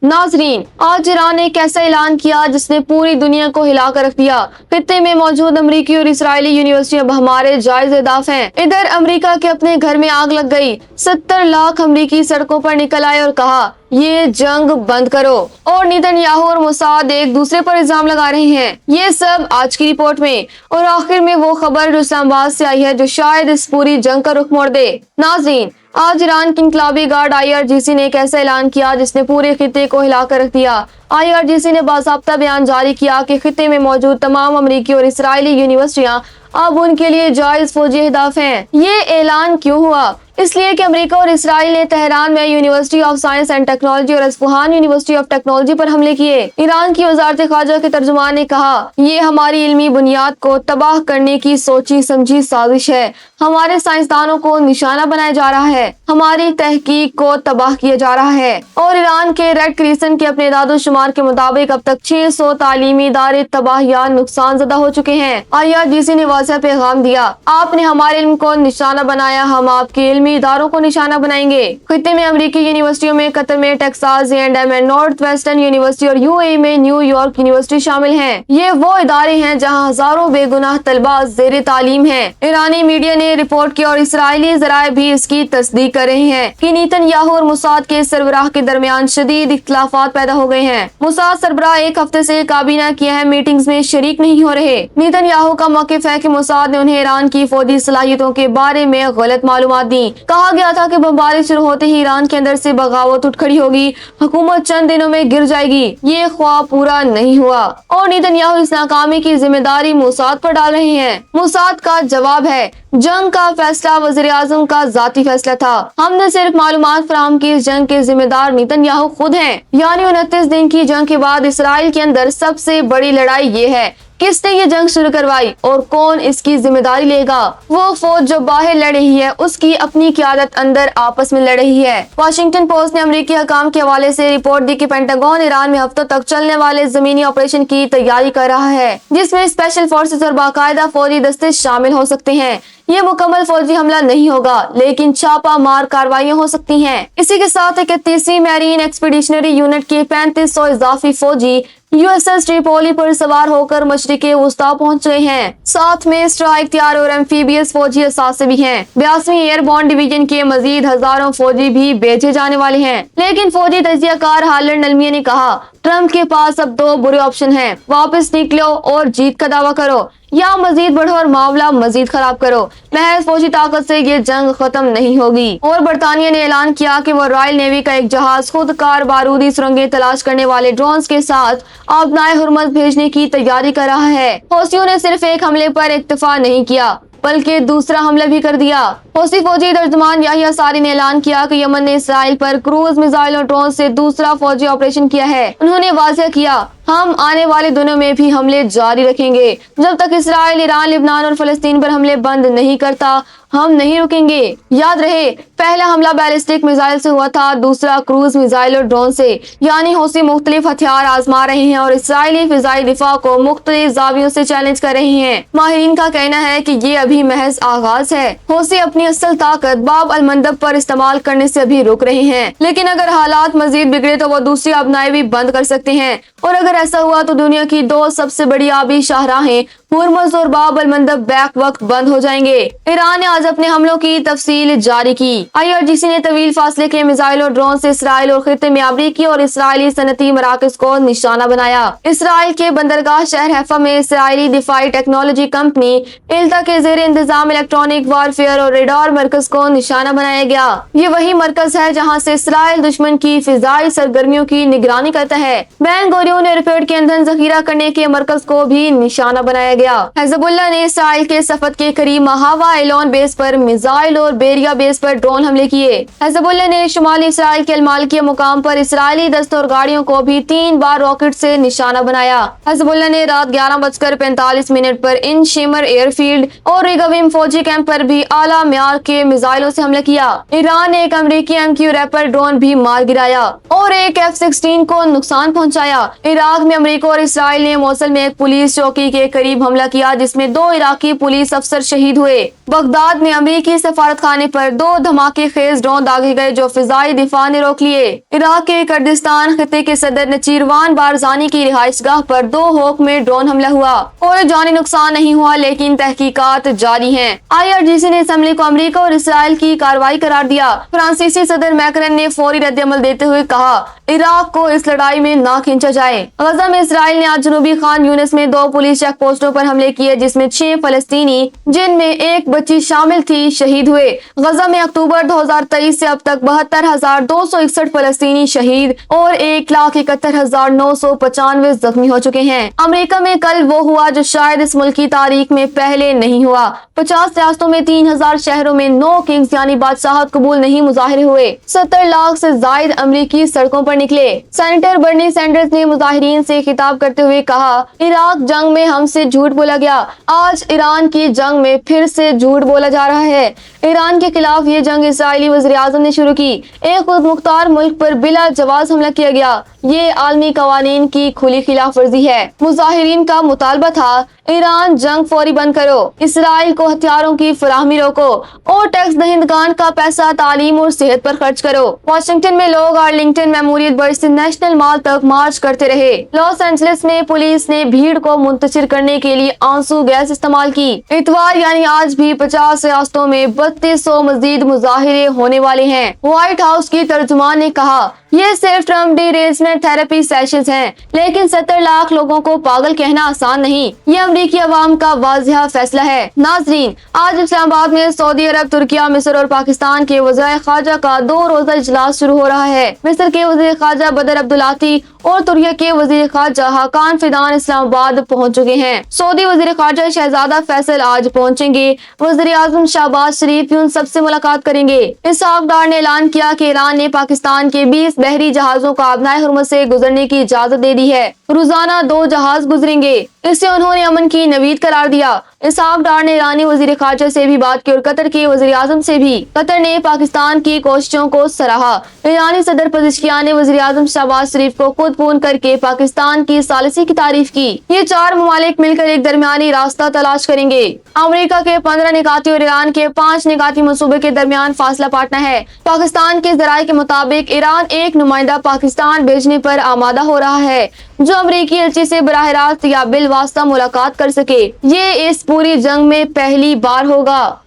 नाजरीन, आज ईरान ने एक ऐसा ऐलान किया जिसने पूरी दुनिया को हिला कर रख दिया। खित्ते में मौजूद अमरीकी और इसराइली यूनिवर्सिटी अब हमारे जायज अहदाफ हैं। इधर अमरीका के अपने घर में आग लग गई। 70 लाख अमरीकी सड़कों पर निकल आए और कहा ये जंग बंद करो। और नेतन्याहू और मोसाद एक दूसरे पर इल्जाम लगा रहे हैं। ये सब आज की रिपोर्ट में। और आखिर में वो खबर जो इस्लामाबाद से आई है जो शायद इस पूरी जंग का रुख मोड़ दे। नाजरीन, आज ईरान की इनकलाबी गार्ड IRGC ने एक ऐसा ऐलान किया जिसने पूरे खित्ते को हिलाकर रख दिया। IRGC ने बाज़ाब्ता बयान जारी किया कि खित्ते में मौजूद तमाम अमरीकी और इसराइली यूनिवर्सिटियां अब उनके लिए जायज फौजी अहदाफ हैं। ये ऐलान क्यों हुआ? इसलिए कि अमेरिका और इसराइल ने तेहरान में university of science and technology और अस्फहान यूनिवर्सिटी ऑफ टेक्नोलॉजी पर हमले किए। ईरान की वजारत खारजा के तर्जुमान ने कहा ये हमारी इल्मी बुनियाद को तबाह करने की सोची समझी साजिश है। हमारे साइंसदानों को निशाना बनाया जा रहा है, हमारी तहकीक को तबाह किया जा रहा है। और ईरान के रेड क्रिसेंट के अपने इदाद-ओ-शुमार के मुताबिक अब तक 600 तालीमी इदारे तबाह या नुकसान ज़दा हो चुके हैं। IRGC ने वाज़ेह पैगाम दिया, आपने हमारे इल्म को निशाना बनाया, हम आपके इल्मी इदारों को निशाना बनाएंगे। खित्ते में अमरीकी यूनिवर्सिटियों में कतर में Texas A&M and north western university और UAE में न्यूयॉर्क यूनिवर्सिटी शामिल हैं। ये वो इदारे हैं जहां हजारों बेगुनाह तलबा ज़ेरे तालीम हैं। ईरानी मीडिया ने रिपोर्ट की और इसराइली ज़राए भी इसकी तस्दीक कर रहे हैं कि नेतन्याहू और मोसाद के सरबराह के दरमियान शदीद इख्तिलाफात पैदा हो गए हैं। मोसाद सरबराह एक हफ्ते से काबीना की अहम मीटिंग्स में शरीक नहीं हो रहे। नेतन्याहू का मौक़िफ़ है कि मोसाद ने उन्हें ईरान की फौजी सलाहियतों के बारे में गलत मालूमात दी। कहा गया था कि बमबारी शुरू होते ही ईरान के अंदर से बगावत उठ खड़ी होगी, हुकूमत चंद दिनों में गिर जाएगी। ये ख्वाब पूरा नहीं हुआ और नेतन्याहू इस नाकामी की जिम्मेदारी मोसाद पर डाल रहे हैं। मोसाद का जवाब है जंग का फैसला वज़ीर आज़म का जाती फैसला था। हमने सिर्फ मालूमात फराहम की, इस जंग के जिम्मेदार नेतन्याहू खुद हैं। यानी 29 दिन की जंग के बाद इसराइल के अंदर सबसे बड़ी लड़ाई ये है किसने ये जंग शुरू करवाई और कौन इसकी जिम्मेदारी लेगा। वो फौज जो बाहर लड़ रही है उसकी अपनी क़यादत अंदर आपस में लड़ रही है। वाशिंगटन पोस्ट ने अमेरिकी हुकाम के हवाले से रिपोर्ट दी कि पेंटागन ईरान में हफ्तों तक चलने वाले जमीनी ऑपरेशन की तैयारी कर रहा है जिसमें स्पेशल फोर्सेस और बाकायदा फौजी दस्ते शामिल हो सकते हैं। ये मुकम्मल फौजी हमला नहीं होगा लेकिन छापा मार कार्रवाइयां हो सकती हैं। इसी के साथ 31वीं मैरीन एक्सपीडिशनरी यूनिट के 3500 इजाफी फौजी USS ट्रिपोली पर सवार होकर मशरिक़े वुस्ता पहुंच गए हैं। साथ में स्ट्राइक तैयार और एम्फीबियस फौजी असासे भी हैं। 82वीं एयरबॉर्न डिवीजन के मजीद हजारों फौजी भी भेजे जाने वाले हैं। लेकिन फौजी तजियाकार हालर नलमिया ने कहा ट्रम्प के पास अब 2 बुरे ऑप्शन हैं, वापस निकलो और जीत का दावा करो या मजीद बढ़ो और मामला मजीद खराब करो। महज फौजी ताकत से ये जंग खत्म नहीं होगी। और बरतानिया ने ऐलान किया कि वो रॉयल नेवी का एक जहाज खुद कार बारूदी सुरंगें तलाश करने वाले ड्रोन्स के साथ आबनाए हुर्मज भेजने की तैयारी कर रहा है। हौसियों ने सिर्फ एक हमले पर इक्तफा नहीं किया बल्कि दूसरा हमला भी कर दिया। हौसी फौजी तर्जुमान याहिया सारी ने ऐलान किया कि यमन ने इसराइल पर क्रूज मिसाइल और ड्रोन से दूसरा फौजी ऑपरेशन किया है। उन्होंने वाज़ेह किया हम आने वाले दिनों में भी हमले जारी रखेंगे। जब तक इसराइल, ईरान, लिबनान और फलस्तीन पर हमले बंद नहीं करता हम नहीं रुकेंगे। याद रहे पहला हमला बैलिस्टिक मिसाइल से हुआ था, दूसरा क्रूज मिसाइल और ड्रोन से। यानी हौसी मुख्तलिफ हथियार आजमा रहे हैं और इसराइली फिजाई दिफा को मुख्तलिफ जावियों से चैलेंज कर रहे हैं। माहिरीन का कहना है कि ये अभी महज आगाज है। हौसी अपनी असल ताकत बाब अल मंदब पर इस्तेमाल करने से अभी रुक रहे हैं, लेकिन अगर हालात मजीद बिगड़े तो वो दूसरी आबनाएं भी बंद कर सकते हैं। और अगर ऐसा हुआ तो दुनिया की 2 सबसे बड़ी आबी शाहराहें हुर्मुज़ और बाब अल मंदब बैक वक्त बंद हो जाएंगे। ईरान ने आज अपने हमलों की तफसील जारी की। IRGC ने तवील फासले के मिसाइल और ड्रोन से इसराइल और खित्ते में अमरीकी और इसराइली सनती मराकज को निशाना बनाया। इसराइल के बंदरगाह शहर हैफा में इसराइली दिफाई टेक्नोलॉजी कंपनी इल्ता के जेर इंतजाम इलेक्ट्रॉनिक वारफेयर और रेडार मरकज को निशाना बनाया गया। ये वही मरकज है जहाँ से इसराइल दुश्मन की फिजाई सरगर्मियों की निगरानी करता है। बैन गोरियोन एयरफील्ड के ईंधन जखीरा करने के मरकज को भी निशाना बनाया गया। हिज़्बुल्लाह ने इसराइल के सफत के करीब महावा एलोन बेस पर मिसाइल और बेरिया बेस पर ड्रोन हमले किए। हिज़्बुल्लाह ने शुमाली इसराइल के अलमालिकिया मुकाम पर इसराइली दस्तों और गाड़ियों को भी 3 बार रॉकेट से निशाना बनाया। हिज़्बुल्लाह ने रात 11:45 पर इन शिमर एयरफील्ड और रिगविम फौजी कैंप पर भी आला म्यार के मिसाइलों से हमला किया। ईरान ने एक अमेरिकी MQ रैपर ड्रोन भी मार गिराया और एक F-16 को नुकसान पहुंचाया। इराक में अमेरिका और इसराइल ने मोसल में एक पुलिस चौकी के करीब हमला किया जिसमें 2 इराकी पुलिस अफसर शहीद हुए। बगदाद में अमेरिकी सफारत खाने पर 2 धमाके खेज ड्रोन दागे गए जो फिजाई दिफा ने रोक लिए। इराक के कुर्दिस्तान खिते के सदर नचीरवान बारजानी की रिहाइशगाह पर 2 होक में ड्रोन हमला हुआ। कोई जानी नुकसान नहीं हुआ लेकिन तहकीकात जारी हैं। IRGC ने इस हमले को अमेरिका और इसराइल की कार्रवाई करार दिया। फ्रांसीसी सदर मैक्रन ने फौरी रद्दअमल देते हुए कहा इराक को इस लड़ाई में ना खींचा जाए। गजा में इसराइल ने आज जनूबी खान यूनिस में 2 पुलिस चेक पोस्टों पर हमले किए जिसमें 6 फलस्तीनी जिनमें एक बच्ची शामिल थी शहीद हुए। गजा में अक्टूबर 2023 से अब तक 72,261 फलस्तीनी शहीद और 1,71,995 जख्मी हो चुके हैं। अमेरिका में कल वो हुआ जो शायद इस मुल्क की तारीख में पहले नहीं हुआ। 50 रियासतों में 3,000 शहरों में नो किंग्स यानी बादशाहत कबूल नहीं मुजाहिरे हुए। 70 लाख से जायद अमरीकी सड़कों पर निकले। सेनेटर बर्नी सैंडर्स ने मुजाहिरीन से खिताब करते हुए कहा इराक जंग में हमसे झूठ बोला गया, आज ईरान की जंग में फिर से झूठ बोला जा रहा है। ईरान के खिलाफ ये जंग इसराइली वज़ीर आज़म ने शुरू की। एक खुद मुख्तार मुल्क पर बिला जवाज हमला किया गया, ये आलमी कवानीन की खुली खिलाफ वर्जी है। मुजाहिरीन का मुतालबा था ईरान जंग फौरी बंद करो, इसराइल को हथियारों की फराहमी रोको और टैक्स दहिंदगान का पैसा तालीम और सेहत पर खर्च करो। वाशिंगटन में लोग आर्लिंगटन मेमोरियल बर्ड से नेशनल मॉल तक मार्च करते रहे। लॉस एंजलिस में पुलिस ने भीड़ को मुंतशिर करने के लिए आंसू गैस इस्तेमाल की। इतवार यानी आज भी 50 रियासतों में 3200 मजीद मुजाहिरे होने वाले हैं। व्हाइट हाउस की तर्जुमान ने कहा ये सिर्फ ट्रम्प डिरेजमेंट थेरेपी सेशंस हैं, लेकिन 70 लाख लोगों को पागल कहना आसान नहीं। ये अमरीकी अवाम का वाज़िह फैसला है। नाजरीन, आज इस्लामाबाद में सऊदी अरब, तुर्किया, मिस्र और पाकिस्तान के वज़ीर ख़ारजा का 2 रोज़ा इजलास शुरू हो रहा है। मिस्र के वज़ीर ख़ारजा बदर अब्दुलाती और तुर्किया के वज़ीर ख़ारजा हाकान फिदान इस्लामाबाद पहुँच चुके हैं। सऊदी वज़ीर ख़ारजा शहजादा फैसल आज पहुँचेंगे। वज़ीर आज़म शहबाज शरीफ उन सबसे मुलाकात करेंगे। इसहाक डार ने ऐलान किया कि ईरान ने पाकिस्तान के 20 बहरी जहाजों को आबनाए हुर्मुज़ से गुजरने की इजाजत दे दी है। रोजाना 2 जहाज गुजरेंगे। इससे उन्होंने अमन की नवीद करार दिया। इसहाक डार ने ईरानी वज़ीर ख़ारजा से भी बात की और कतर के वज़ीर आज़म से भी। कतर ने पाकिस्तान की कोशिशों को सराहा। ईरानी सदर पज़ेश्कियान ने वज़ीर आज़म शहबाज शरीफ को खुद फोन करके पाकिस्तान की सालिसी की तारीफ की। ये 4 ममालिक मिलकर एक दरमियानी रास्ता तलाश करेंगे। अमेरिका के 15 निकाती और ईरान के 5 निकाती मंसूबे के दरमियान फासला पाटना है। पाकिस्तान के ज़राए के मुताबिक ईरान एक नुमाइंदा पाकिस्तान भेजने पर आमादा हो रहा है जो अमरीकी एलची से बराह रास्त या बिल वास्ता मुलाकात कर सके। ये इस पूरी जंग में पहली बार होगा।